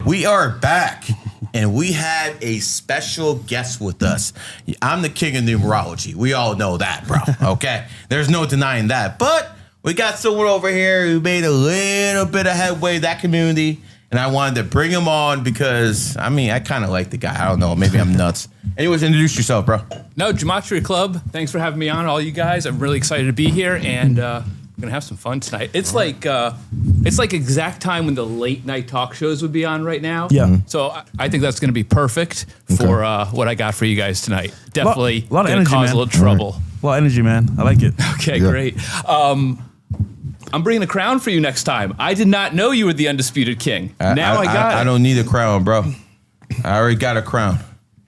We are back, and we have a special guest with us. I'm the king of numerology. We all know that, bro. Okay? There's no denying that. But we got someone over here who made a little bit of headway in that community, and I wanted to bring him on because, I mean, I kind of like the guy. I don't know. Maybe I'm nuts. Anyways, introduce yourself, bro. No, Gematria Club. Thanks for having me on, all you guys. I'm really excited to be here, and we're gonna have some fun tonight. It's like exact time when the late night talk shows would be on right now. Yeah. So I think that's gonna be perfect for what I got for you guys tonight. Definitely a lot of gonna energy, cause man. a little trouble. A lot of energy, man. I like it. Okay, great. I'm bringing a crown for you next time. I did not know you were the undisputed king. I got it. I don't need a crown, bro. I already got a crown.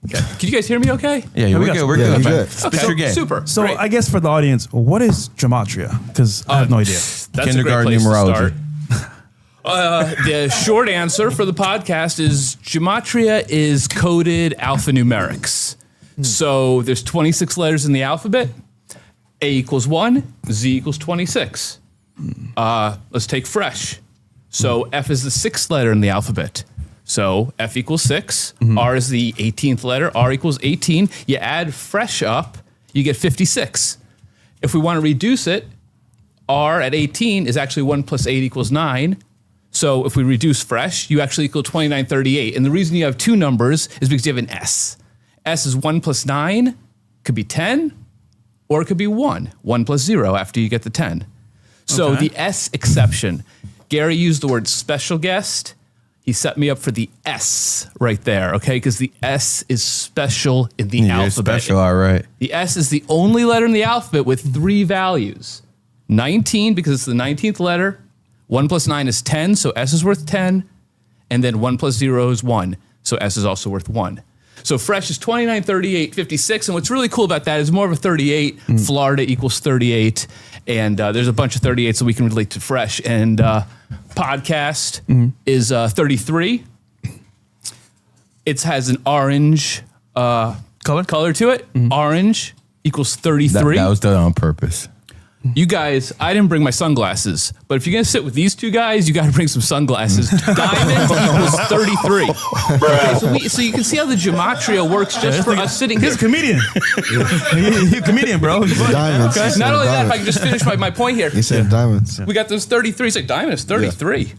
Okay. Can you guys hear me okay? Yeah, we're good. We're good, man. Okay, super. So Great. I guess for the audience, what is Gematria? Because I have no idea. That's Kindergarten a great place numerology. to start. The short answer for the podcast is Gematria is coded alphanumerics. So there's 26 letters in the alphabet. A equals 1, Z equals 26. Let's take fresh. So F is the 6th letter in the alphabet. So F equals 6. R is the 18th letter. R equals 18. You add fresh up, you get 56. If we want to reduce it, R at 18 is actually 1 plus 8 equals 9. So if we reduce fresh, you actually equal 2938. And the reason you have two numbers is because you have an S. S is 1 plus 9, could be 10, or it could be 1. 1 plus 0 after you get the 10. So the S exception. Gary used the word special guest. He set me up for the S right there, okay? Because the S is special in the alphabet. Special, all right. The S is the only letter in the alphabet with 3 values. 19, because it's the 19th letter. 1 plus 9 is 10, so S is worth 10. And then 1 plus 0 is 1, so S is also worth 1. So fresh is 29, 38, 56. And what's really cool about that is more of a 38. Florida equals 38. And there's a bunch of 38s that we can relate to fresh. And podcast is 33. It has an orange color to it. Orange equals 33. That was done on purpose. You guys, I didn't bring my sunglasses, but if you're going to sit with these two guys, you got to bring some sunglasses. Diamond equals 33. Okay, so you can see how the Gematria works just for us sitting here. He's a comedian. He's a comedian, bro. Diamonds. Okay. Not only that, if I can just finish my point here. He said diamonds. We got those 33. It's like diamond is 33.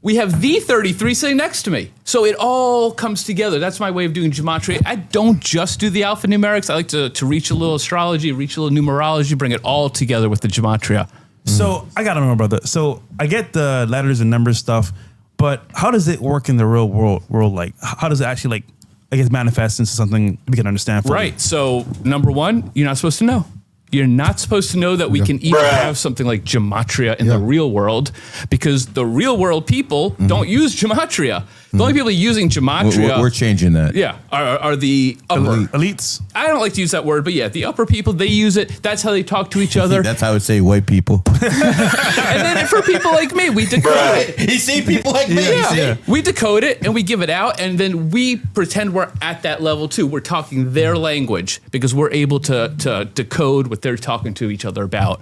We have the 33 sitting next to me. So it all comes together. That's my way of doing Gematria. I don't just do the alphanumerics. I like to reach a little astrology, reach a little numerology, bring it all together with the Gematria. So I gotta know, brother. So I get the letters and numbers stuff, but how does it work in the real world? Like, how does it actually, like, I guess, manifest into something we can understand? Right. So number one, you're not supposed to know. You're not supposed to know that we can even have something like Gematria in the real world, because the real world people don't use Gematria. The only people using Gematria... We're changing that. Yeah, are the upper... Elites. I don't like to use that word, but yeah, the upper people, they use it. That's how they talk to each other. That's how I would say white people. And then for people like me, we decode it. You see people like me. Yeah. We decode it and we give it out, and then we pretend we're at that level too. We're talking their language because we're able to decode what they're talking to each other about.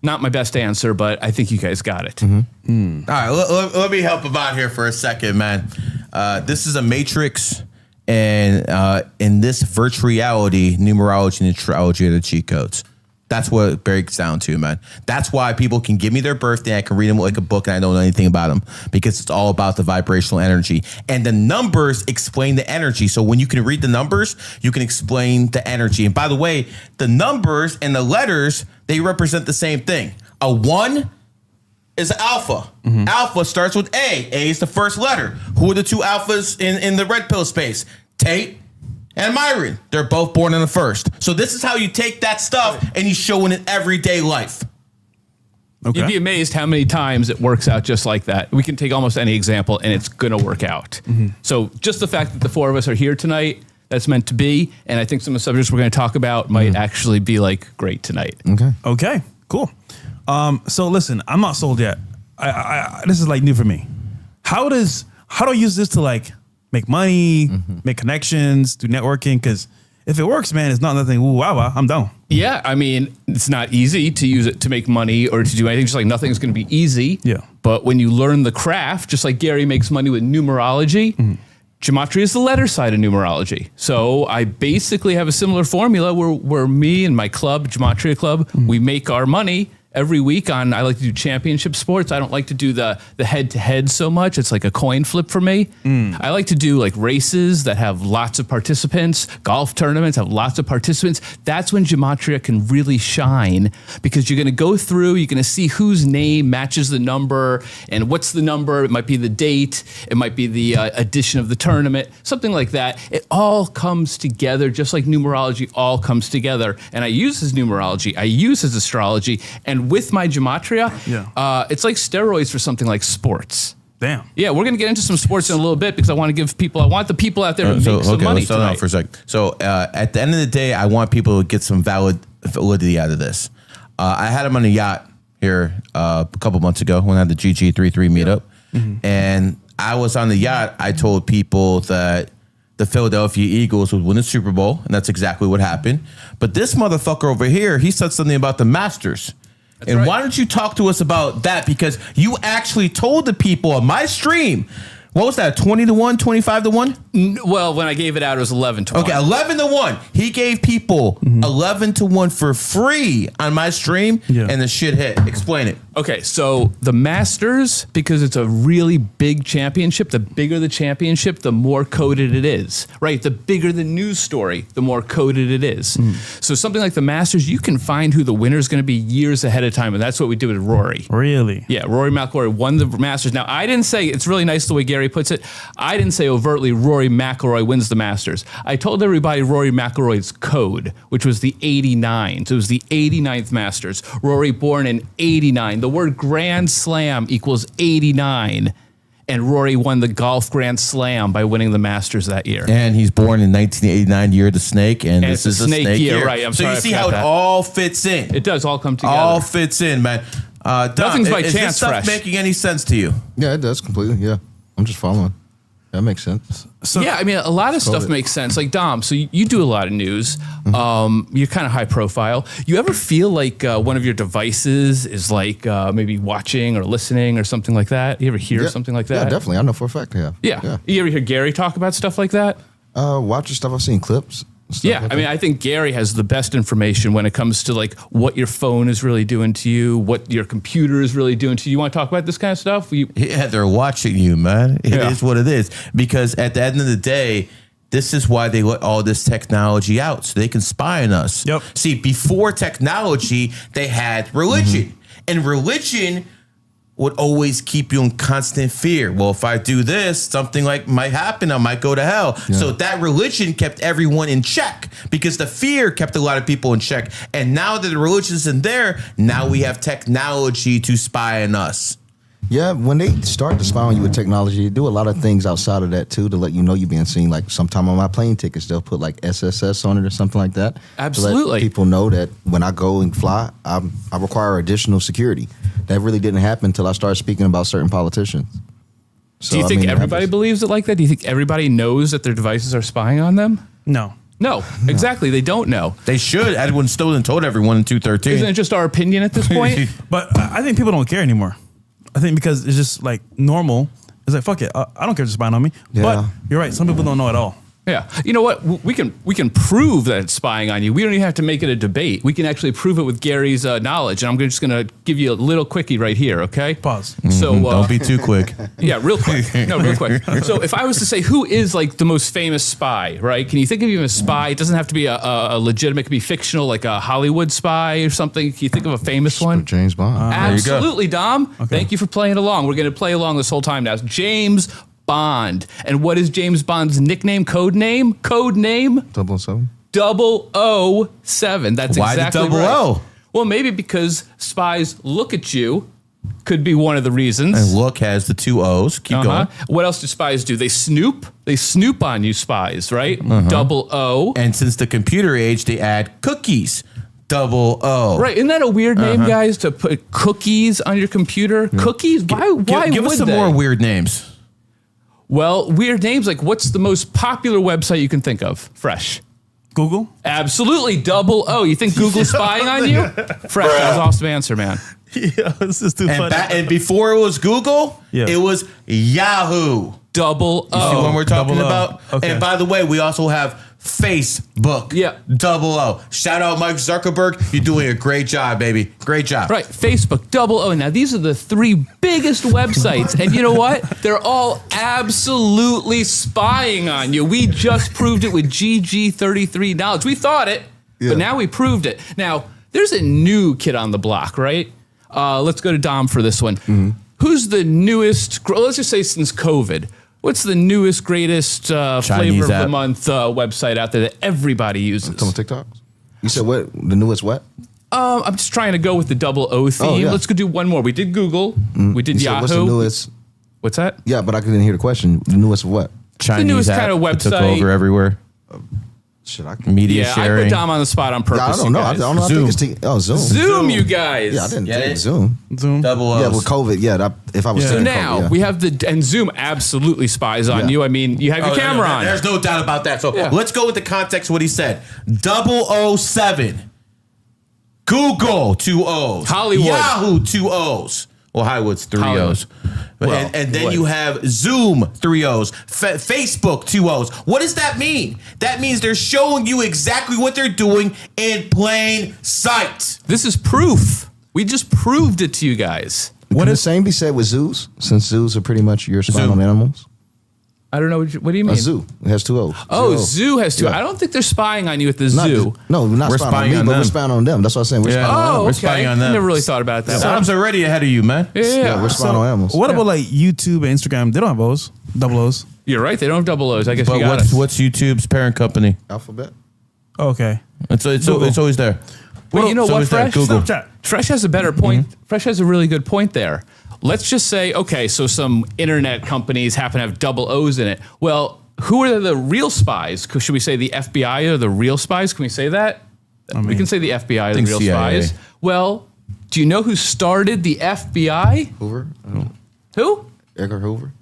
Not my best answer, but I think you guys got it. All right, let me help him out here for a second, man. This is a matrix, and in this virtual reality, numerology and astrology are the cheat codes. That's what it breaks down to, man. That's why people can give me their birthday. I can read them like a book, and I don't know anything about them because it's all about the vibrational energy. And the numbers explain the energy. So when you can read the numbers, you can explain the energy. And by the way, the numbers and the letters, they represent the same thing. A 1 is alpha. Alpha starts with A. A is the first letter. Who are the two alphas in the red pill space? Tate and Myron. They're both born in the first. So this is how you take that stuff and you show it in everyday life. Okay. You'd be amazed how many times it works out just like that. We can take almost any example and it's going to work out. So just the fact that the four of us are here tonight, that's meant to be. And I think some of the subjects we're going to talk about might actually be like great tonight. Okay, cool. So listen, I'm not sold yet. I this is like new for me. How do I use this to like make money, make connections, do networking? Because if it works, man, it's not nothing. Ooh, wow, I'm down. Yeah, I mean, it's not easy to use it to make money or to do anything. Just like nothing's going to be easy. Yeah. But when you learn the craft, just like Gary makes money with numerology, Gematria is the letter side of numerology. So I basically have a similar formula where me and my club, Gematria Club, we make our money every week on, I like to do championship sports. I don't like to do the head-to-head so much. It's like a coin flip for me. I like to do like races that have lots of participants, golf tournaments have lots of participants. That's when Gematria can really shine, because you're going to go through, you're going to see whose name matches the number, and what's the number. It might be the date. It might be the edition of the tournament, something like that. It all comes together, just like numerology all comes together. And I use his numerology. I use his astrology. And with my Gematria, it's like steroids for something like sports. Damn. Yeah, we're going to get into some sports in a little bit, because I want the people out there to make some money let's slow down for a second. So at the end of the day, I want people to get some validity out of this. I had him on a yacht here a couple months ago when I had the GG33 meetup. And I was on the yacht. I told people that the Philadelphia Eagles would win the Super Bowl, and that's exactly what happened. But this motherfucker over here, he said something about the Masters. That's right. Why don't you talk to us about that? Because you actually told the people on my stream, what was that, 20 to 1, 25 to 1? Well, when I gave it out, it was 11 to 1. Okay, 11 to 1. He gave people 11 to 1 for free on my stream, and the shit hit. Explain it. Okay, so the Masters, because it's a really big championship, the bigger the championship, the more coded it is, right? The bigger the news story, the more coded it is. So something like the Masters, you can find who the winner is going to be years ahead of time, and that's what we did with Rory. Really? Yeah, Rory McIlroy won the Masters. Now, I didn't say, it's really nice the way Gary puts it, I didn't say overtly Rory McIlroy wins the Masters. I told everybody Rory McIlroy's code, which was the 89. So it was the 89th Masters. Rory born in 89. The word Grand Slam equals 89. And Rory won the golf Grand Slam by winning the Masters that year. And he's born in 1989, year of the snake, and this is a snake year. Right? So you see how it all fits in. It does all come together. All fits in, man. Dom, Nothing's by is chance, this stuff Fresh. making any sense to you? Yeah, it does completely. Yeah, I'm just following. That makes sense. So, yeah, I mean, a lot of stuff makes sense. Like Dom, so you do a lot of news. You're kind of high profile. You ever feel like one of your devices is like maybe watching or listening or something like that? You ever hear something like that? Yeah, definitely. I know for a fact. Yeah. You ever hear Gary talk about stuff like that? Watching stuff. I've seen clips. Yeah, I mean, I think Gary has the best information when it comes to like what your phone is really doing to you, what your computer is really doing to you. You want to talk about this kind of stuff? Yeah, they're watching you, man. It is what it is. Because at the end of the day, this is why they let all this technology out, so they can spy on us. Yep. See, before technology, they had religion. And religion would always keep you in constant fear. Well, if I do this, something like might happen. I might go to hell. Yeah. So that religion kept everyone in check, because the fear kept a lot of people in check. And now that the religion isn't there, now we have technology to spy on us. Yeah, when they start to spy on you with technology, they do a lot of things outside of that too to let you know you're being seen. Like sometime on my plane tickets, they'll put like SSS on it or something like that. Absolutely. To let people know that when I go and fly, I require additional security. That really didn't happen until I started speaking about certain politicians. So, do you think everybody believes it like that? Do you think everybody knows that their devices are spying on them? No. No, exactly. They don't know. They should. Edwin Snowden told everyone in 213. Isn't it just our opinion at this point? But I think people don't care anymore. I think because it's just like normal. It's like, fuck it. I don't care if you're spying on me. Yeah. But you're right. Some people don't know at all. Yeah. You know what? We can prove that it's spying on you. We don't even have to make it a debate. We can actually prove it with Gary's knowledge. And I'm just going to give you a little quickie right here, okay? Pause. So don't be too quick. Yeah, real quick. No, real quick. So if I was to say who is like the most famous spy, right? Can you think of even a spy? It doesn't have to be a legitimate. It could be fictional, like a Hollywood spy or something. Can you think of a famous one? James Bond. Absolutely, Dom. Okay. Thank you for playing along. We're going to play along this whole time now. James Bond. And what is James Bond's nickname, code name? 007? 007. That's Why exactly the 00? Right. Well, maybe because spies look at you. Could be one of the reasons. And look has the 2 O's. Keep going. What else do spies do? They snoop. They snoop on you, spies, right? 00. And since the computer age, they add cookies. 00. Right. Isn't that a weird name, guys, to put cookies on your computer? Cookies? Why give us some more weird names. Well, weird names, like what's the most popular website you can think of? Fresh. Google? Absolutely. 00. You think Google's spying on you? Fresh. That was an awesome answer, man. Yeah, this is too funny. And before it was Google, it was Yahoo. Double You see O. what we're talking Double O. about? Okay. And by the way, we also have Facebook. Yeah. Double O. Shout out Mike Zuckerberg. You're doing a great job, baby. Great job. Right, Facebook, Double O. Now, these are the 3 biggest websites. And you know what? They're all absolutely spying on you. We just proved it with GG33 knowledge. We thought it, but now we proved it. Now, there's a new kid on the block, right? Let's go to Dom for this one. Mm-hmm. Who's the newest, let's just say since COVID, what's the newest, greatest flavor of the app. month website out there that everybody uses? Talking TikTok. You said what? The newest what? I'm just trying to go with the Double O theme. Oh, yeah. Let's go do one more. We did Google. We did You said Yahoo. what's the newest? What's that? Yeah, but I couldn't hear the question. The newest what? Chinese newest app kind of that took website. over everywhere. Shit, I Media Yeah, I sharing. put Dom on the spot on purpose. I don't you know. I guys. don't know. I Zoom. think it's Zoom. Zoom, you guys. Yeah, I didn't Get take it? Zoom. Zoom. Double O's. Yeah, with COVID. Yeah, if I was Yeah. So saying now COVID, yeah. we have and Zoom absolutely spies on Yeah. you. I mean, you have your camera on. There's no doubt about that. So Yeah. let's go with the context of what he said. 007. Google, 2 O's. Hollywood. Yahoo, 2 O's. Well, Hollywood's 3 Hollywood. O's. Well, and then what? you have Zoom, 3 O's. Facebook, 2 O's. What does that mean? That means they're showing you exactly what they're doing in plain sight. This is proof. We just proved it to you guys. Can the same be said with zoos? Since zoos are pretty much your spying Zoo. on animals. I don't know. What do you mean? A zoo. It has 2 O's. Oh, 2 O's. zoo has 2. Yeah. I don't think they're spying on you at the Not zoo. No, we're not We're spying on spying me, on but them. we're spying on them. That's what I'm saying. We're Yeah. spying on Oh, animals. We're okay. spying on them. I never really thought about that. Sam's already ahead of you, man. Yeah, we're spying on animals. What about like YouTube and Instagram? They don't have O's, double O's. You're right. They don't have Double O's. I guess you But got us. what's YouTube's parent company? Alphabet. Okay. It's always there. But you know So what, is that Fresh? Google. Snapchat. Fresh has a better point. Fresh has a really good point there. Let's just say, okay, so some internet companies happen to have Double O's in it. Well, who are the real spies? Should we say the FBI are the real spies? Can we say that? We can say the FBI are the think real CIA. spies. Well, do you know who started the FBI? Hoover. I don't know. Who? Edgar Hoover.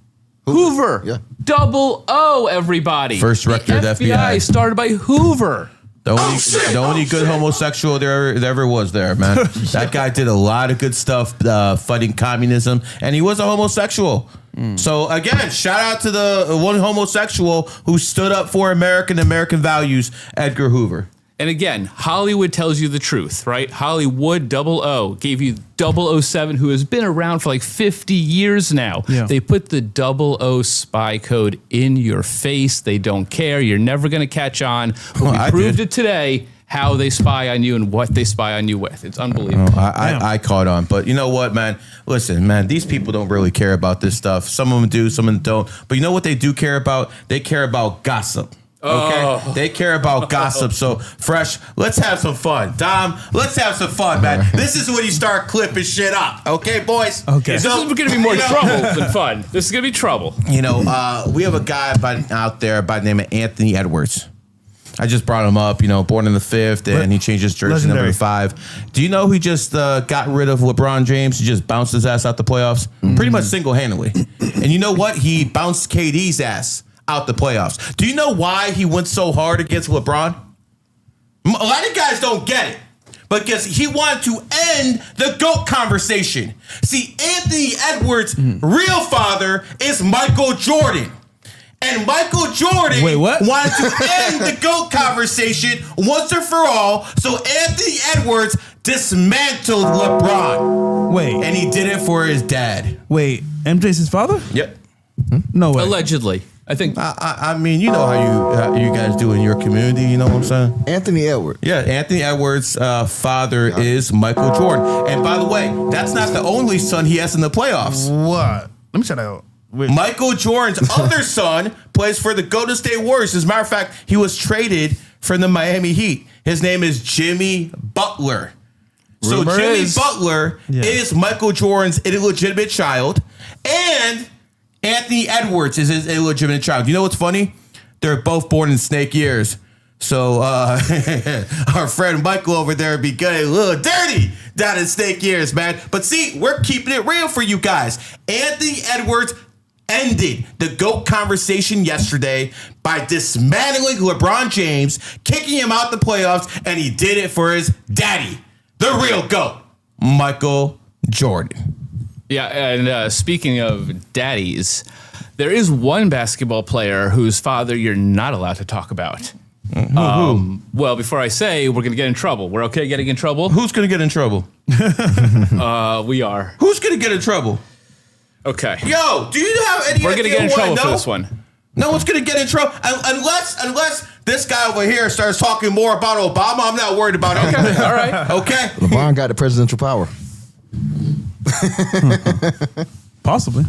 Hoover. Yeah. Double O, everybody. First director of the FBI. started by Hoover. The only good homosexual there ever was there, man. That guy did a lot of good stuff fighting communism, and he was a homosexual. So again, shout out to the one homosexual who stood up for American values, Edgar Hoover. And again, Hollywood tells you the truth, right? Hollywood Double O gave you 007, who has been around for like 50 years now. Yeah. They put the 00 spy code in your face. They don't care. You're never going to catch on. But Well, we I proved did. it today, how they spy on you and what they spy on you with. It's unbelievable. I caught on, but you know what, man? Listen, man, these people don't really care about this stuff. Some of them do, some of them don't. But you know what they do care about? They care about gossip. Okay, They care about gossip. So, Fresh, let's have some fun. Dom, let's have some fun, man. This is when you start clipping shit up. Okay, boys? Okay. This is going to be more trouble than fun. This is going to be trouble. You know, we have a guy out there by the name of Anthony Edwards. I just brought him up, you know, born in the 5th, and he changed his jersey number Legendary. to 5. Do you know he just got rid of LeBron James? He just bounced his ass out the playoffs? Pretty much single-handedly. And you know what? He bounced KD's ass out the playoffs. Do you know why he went so hard against LeBron? A lot of guys don't get it. Because he wanted to end the GOAT conversation. See, Anthony Edwards' real father is Michael Jordan. And Michael Jordan Wait, what? wanted to end the GOAT conversation once and for all. So Anthony Edwards dismantled LeBron. Wait, And he did it for his dad. wait. MJ's his father? Yep. No way. Allegedly. I think. I mean, you know how you guys do in your community. You know what I'm saying? Anthony Edwards. Yeah, Anthony Edwards' father is Michael Jordan. And by the way, that's not the only son he has in the playoffs. What? Let me try that out. Wait. Michael Jordan's other son plays for the Golden State Warriors. As a matter of fact, he was traded from the Miami Heat. His name is Jimmy Butler. So Rumor Jimmy is- Butler is Michael Jordan's illegitimate child, and Anthony Edwards is his illegitimate child. You know what's funny? They're both born in snake years. So our friend Michael over there be getting a little dirty down in snake years, man. But see, we're keeping it real for you guys. Anthony Edwards ended the GOAT conversation yesterday by dismantling LeBron James, kicking him out the playoffs, and he did it for his daddy, the real GOAT, Michael Jordan. Yeah, and speaking of daddies, there is one basketball player whose father you're not allowed to talk about. Well, before I say, we're going to get in trouble. We're okay getting in trouble? Who's going to get in trouble? We are. Who's going to get in trouble? Okay. Yo, do you have any We're going to get in trouble for this one. No one's going to get in trouble unless this guy over here starts talking more about Obama. I'm not worried about it. Okay, all right. Okay. LeBron got the presidential power. Possibly.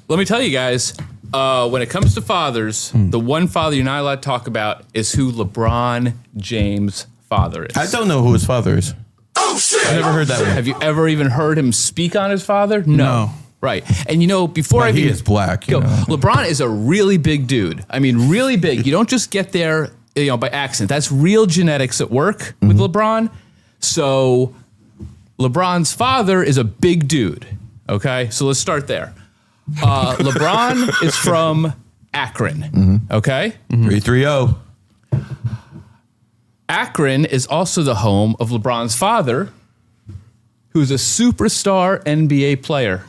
Let me tell you guys, when it comes to fathers, the one father you're not allowed to talk about is who LeBron James' father is. I don't know who his father is. Oh, shit. I never heard that one. Have you ever even heard him speak on his father? No. Right. And before I he is black. You know. LeBron is a really big dude. I mean, really big. You don't just get there, by accident. That's real genetics at work with LeBron. So LeBron's father is a big dude. Okay. So let's start there. LeBron is from Akron. Okay. 330. Akron is also the home of LeBron's father, who's a superstar NBA player.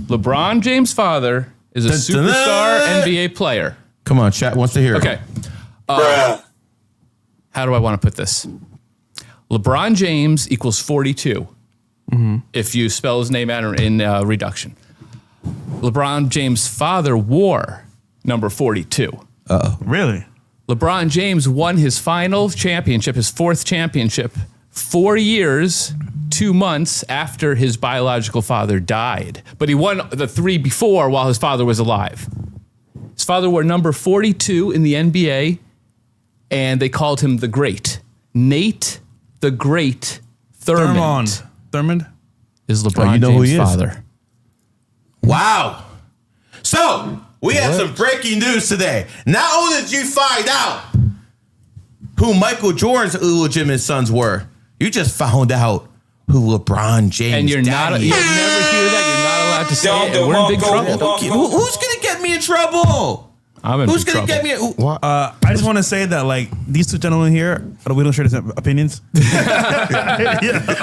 LeBron James' father is a superstar NBA player. Come on, chat wants to hear it. Okay. How do I want to put this? LeBron James equals 42 if you spell his name out in reduction. LeBron James' father wore number 42. Really? LeBron James won his final championship, his fourth championship, 4 years, 2 months after his biological father died. But he won the 3 before while his father was alive. His father wore number 42 in the NBA, and they called him the Great. Nate the Great Thurmond. Thurmond? Is LeBron James' father. Wow. So, we had some breaking news today. Not only did you find out who Michael Jordan's illegitimate sons were, you just found out who LeBron James And you'll never hear daddy is. that. You're not allowed to say it. And we're in big trouble. Who's going to get me in trouble? I'm in Who's big going to trouble. get me? I just want to say that these two gentlemen here, we don't share the same opinions.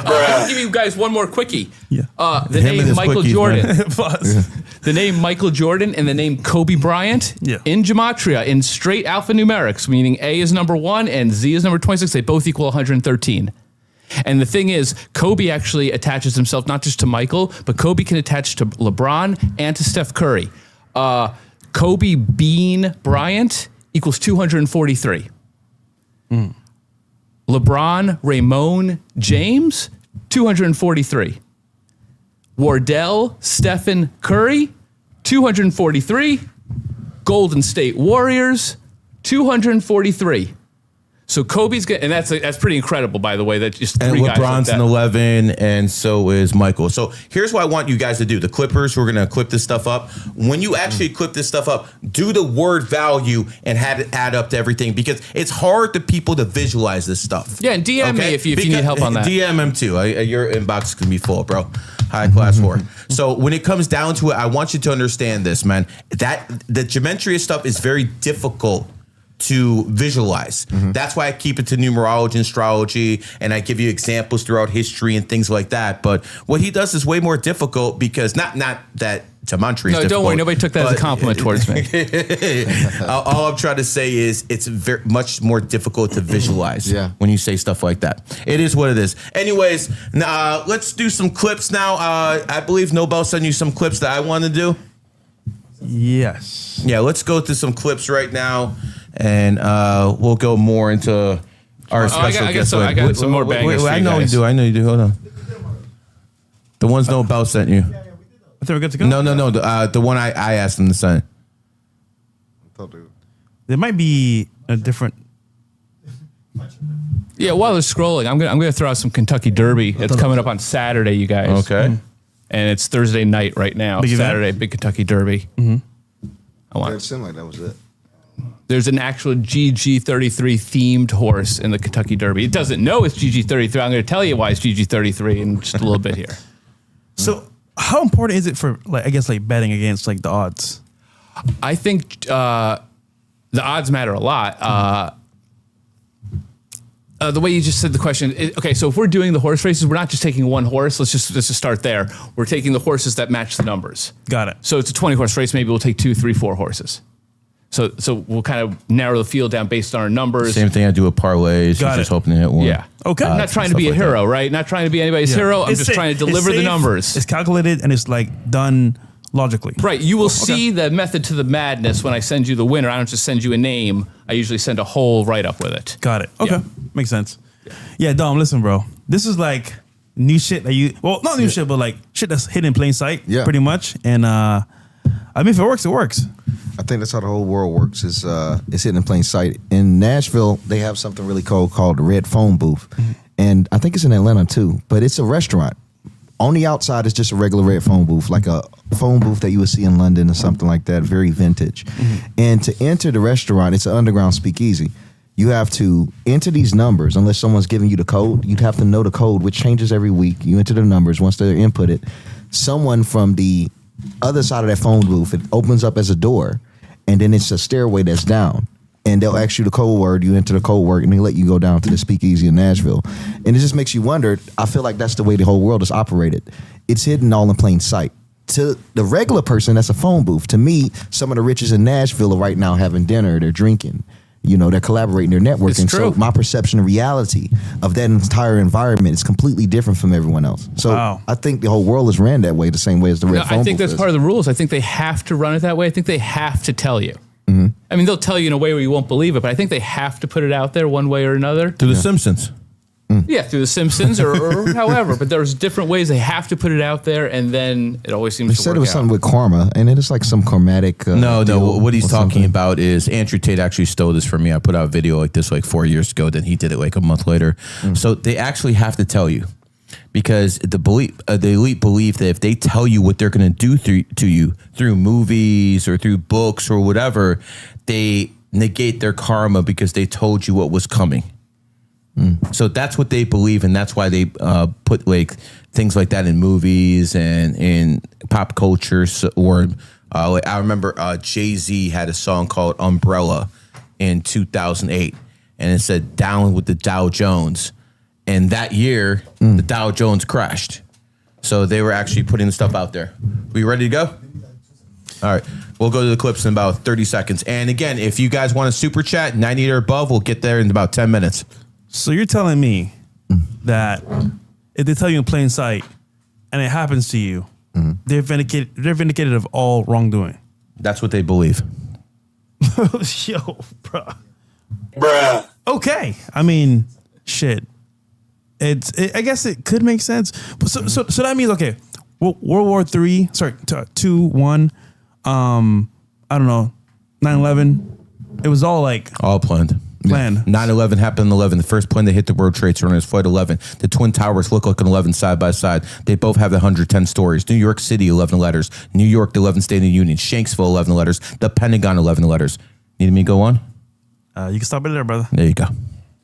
I'll give you guys one more quickie. Yeah. The Him and name his Michael quickies, Jordan. Pause. The name Michael Jordan and the name Kobe Bryant in Gematria, in straight alphanumerics, meaning A is number 1 and Z is number 26, they both equal 113. And the thing is, Kobe actually attaches himself not just to Michael, but Kobe can attach to LeBron and to Steph Curry. Kobe Bean Bryant equals 243. LeBron Ramon James, 243. Wardell Stephen Curry, 243. Golden State Warriors, 243. So Kobe's good, and that's pretty incredible, by the way. That just And three guys like LeBron's that. an 11, and so is Michael. So here's what I want you guys to do. The Clippers, we're going to clip this stuff up. When you actually clip this stuff up, do the word value and have it add up to everything, because it's hard to people to visualize this stuff. Yeah, and DM me if you need help on that. DM him too. Your inbox is going to be full, bro. High class 4. So when it comes down to it, I want you to understand this, man. That the Gematria stuff is very difficult to visualize. That's why I keep it to numerology and astrology, and I give you examples throughout history and things like that. But what he does is way more difficult, because not that Gematria is difficult. Don't worry, nobody took that as a compliment towards me. All I'm trying to say is it's very much more difficult to visualize when you say stuff like that. It is what it is. Anyways, let's do some clips now. I believe Nobel sent you some clips that I want to do. Yes. Yeah, let's go through some clips right now, and we'll go more into our special guest. I got some more bangers for you I know guys. you do. I know you do. Hold on. The ones Nobel sent you. I think we're good to go. No. The one I asked him to send. There might be a different. Yeah, while they're scrolling, I'm gonna throw out some Kentucky Derby. It's coming up on Saturday, you guys. Okay. And it's Thursday night right now. Big event? Saturday, big Kentucky Derby. It seemed like that was it. There's an actual GG33 themed horse in the Kentucky Derby. It doesn't know it's GG33. I'm going to tell you why it's GG33 in just a little bit here. So, how important is it for, betting against the odds? I think the odds matter a lot. The way you just said the question, okay, so if we're doing the horse races, we're not just taking one horse. Let's just start there. We're taking the horses that match the numbers. Got it. So it's a 20 horse race. Maybe we'll take 2, 3, 4 horses. So we'll kind of narrow the field down based on our numbers. Same thing I do with parlays. Got Just it. hoping to hit one. Yeah. Okay. I'm not trying to be a hero, right? Not trying to be anybody's hero. I'm just trying to deliver the numbers. It's calculated and it's like done logically. Right. You will see the method to the madness when I send you the winner. I don't just send you a name. I usually send a whole write-up with it. Got it. Okay. Yeah. Makes sense. Yeah, Dom, listen, bro. This is like new shit that not new shit, but like shit that's hidden in plain sight, pretty much. And I mean, if it works, it works. I think that's how the whole world works. It's hidden in plain sight. In Nashville, they have something really cool called the Red Phone Booth. And I think it's in Atlanta too, but it's a restaurant. On the outside, it's just a regular red phone booth, like a phone booth that you would see in London or something like that, very vintage. And to enter the restaurant, it's an underground speakeasy. You have to enter these numbers. Unless someone's giving you the code, you'd have to know the code, which changes every week. You enter the numbers. Once they're inputted, someone from the other side of that phone booth, it opens up as a door, and then it's a stairway that's down. And they'll ask you the code word. You enter the code word, and they let you go down to the speakeasy in Nashville. And it just makes you wonder. I feel like that's the way the whole world is operated. It's hidden all in plain sight. To the regular person, that's a phone booth. To me, some of the richest in Nashville are right now having dinner. They're drinking. You know, they're collaborating, they're networking. It's true. So my perception of reality of that entire environment is completely different from everyone else. So I think the whole world is ran that way, the same way as the red phone I think booth that's is. part of the rules. I think they have to run it that way. I think they have to tell you. I mean, they'll tell you in a way where you won't believe it, but I think they have to put it out there one way or another. To the Simpsons. Yeah, through The Simpsons or however. But there's different ways they have to put it out there, and then it always seems They to said work it was out. something with karma, and it is like some karmatic. No, deal what he's or talking something. about is Andrew Tate actually stole this from me. I put out a video like this like 4 years ago. Then he did it like a month later. So they actually have to tell you because the elite believe that if they tell you what they're going to do to you through movies or through books or whatever, they negate their karma because they told you what was coming. So that's what they believe, and that's why they put like things like that in movies and in pop culture. Or like I remember Jay-Z had a song called "Umbrella" in 2008, and it said "Down with the Dow Jones," and that year the Dow Jones crashed. So they were actually putting the stuff out there. We ready to go? All right. We'll go to the clips in about 30 seconds. And again, if you guys want a super chat, 90 or above, we'll get there in about 10 minutes. So you're telling me that if they tell you in plain sight and it happens to you, they're vindicated of all wrongdoing. That's what they believe. Yo, bruh. Okay. I mean, shit. I guess it could make sense. But so that means, okay, World War III, 2, 1, I don't know, 9/11. It was all like All planned. 9/11 happened on 11. The first plane that hit the World Trade Center is Flight 11. The Twin Towers look like an 11 side by side. They both have the 110 stories. New York City, 11 letters. New York, the 11th State of the Union. Shanksville, 11 letters. The Pentagon, 11 letters. Need me to go on? you can stop it there, brother. There you go.